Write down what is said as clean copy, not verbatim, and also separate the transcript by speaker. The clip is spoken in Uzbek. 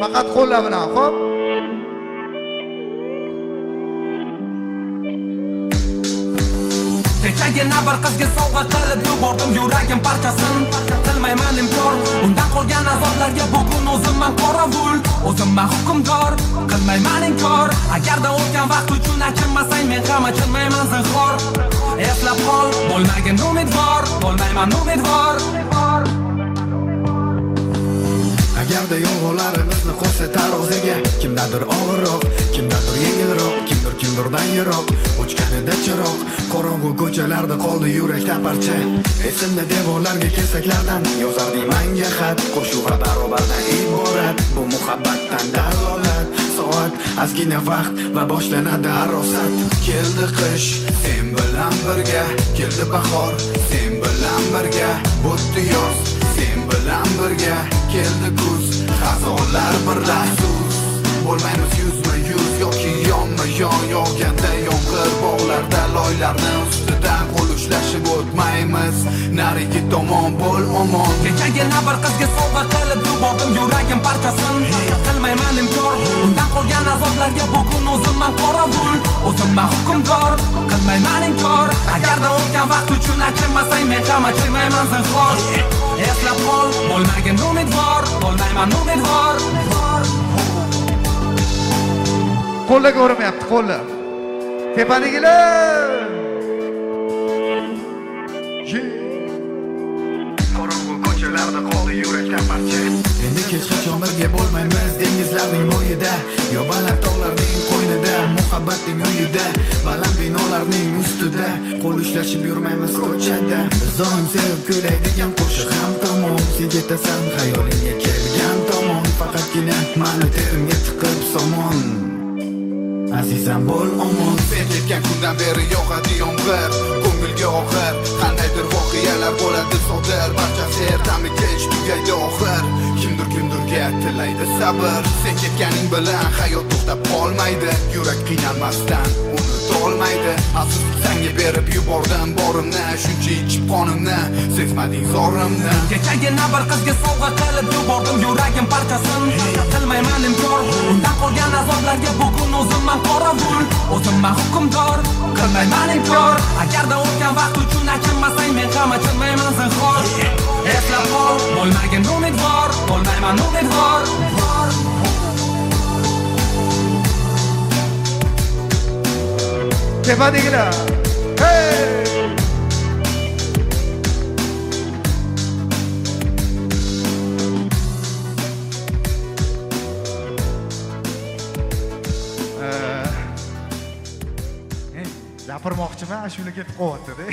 Speaker 1: Faqat qo'llar bilan, xo'p?
Speaker 2: Kechagina bir qizga sovg'a qilib yubordim yuragim parchasin. Qilmayman inkor, undan qolgan azoblarga bugun o'zimman qorovul, o'zimman hukmdor. Qilmayman inkor, agarda o'tgan vaqt uchun achinmasang men ham achinmayman zinhor. Eslab qol, bo'lmagin umidvor, bo'lmayman umidvor.
Speaker 3: Agarda yolg'onlarimizni qo'ysa taroziga, kimdadir og'irroq, kimdadir yengilroq, kimdirdan yiroq, o'chganida chiroq, qorong'u ko'chalarda qoldi yurakda parcha. Esimda devorlarga kesaklardan yozardim manga xat, qo'shuv va barobardan iborat. Bu muhabbatdan dalolat, soat, ozgina vaqt va boshlanadi arosat. Keldi qish, sen bilan birga, keldi bahor, sen bilan birga, o'tdi yoz, sen bilan birga, keldi kuz, xazonlar birlashur. Bo'lmaymiz yuzma-yuz yoki yonma-yon, yog'ganda yomg'ir bog'larda loylarni ustidan qo'l ushlashib o'tmaymiz. Narigi tomon bo'l omon.
Speaker 2: Kechagina bir qizga sovg'a qilib yubordim yuragim parchasin. Qilmayman inkor, undan qolgan azoblarga bugun o'zimman qorovul, o'zimman hukmdor. Qilmayman inkor, agarda o'tgan vaqt uchun achinmasang men ham achinmayman zinhor. Eslab qol, bo'lmagin umidvor, bo'lmayman umidvor.
Speaker 1: Qo'llarga urmayapti, qo'llar. Tepanigilar.
Speaker 3: Qorong'u ko'chalarda qoldi yurakdan parcha. Endi hech qachon birga bo'lmaymiz dengizlarning bo'yida, yo baland tog'larning qo'ynida, muhabbatning uyida, baland binolarning ustida, qo'l ushlashib yurmaymiz ko'chada. Biz doim sevib kuylaydigan qo'shiq ham tamom. Sen ketasan xayolingga kelgan tomon, faqatgina mani terimga tiqib somon. Azizam bo'l omon. Sen ketgan kundan beri yog'adi yomg'ir, ko'ngilga og'ir, qandaydir voqealar bo'ladi sodir. Barchasi ertami kech tugaydi oxir. Kimdirga tilaydi sabr. Sen ketganing bilan hayot to'xtab qolmaydi. Yurak qiynalmasdan unutolmaydi. Afsus senga berib yubordim borimni, shuncha ichib qonimni, sezmading zorimni.
Speaker 2: Kechagina bir qizga sovg'a qilib yubordim yuragim parchasin. Qilmayman inkor, undan qolgan azoblarga bugun o'zimman qorovul, o'zimman hukmdor. Qilmayman inkor, agarda o'tgan vaqt uchun achinmasang men ham achinmayman zinhor. Eslab qol, bo'lmagin umidvor, bo'lmayman umidvor.
Speaker 1: Tepanigilar. Hey! Gapirmoqchiman, shuni ketib qo'yapti-da.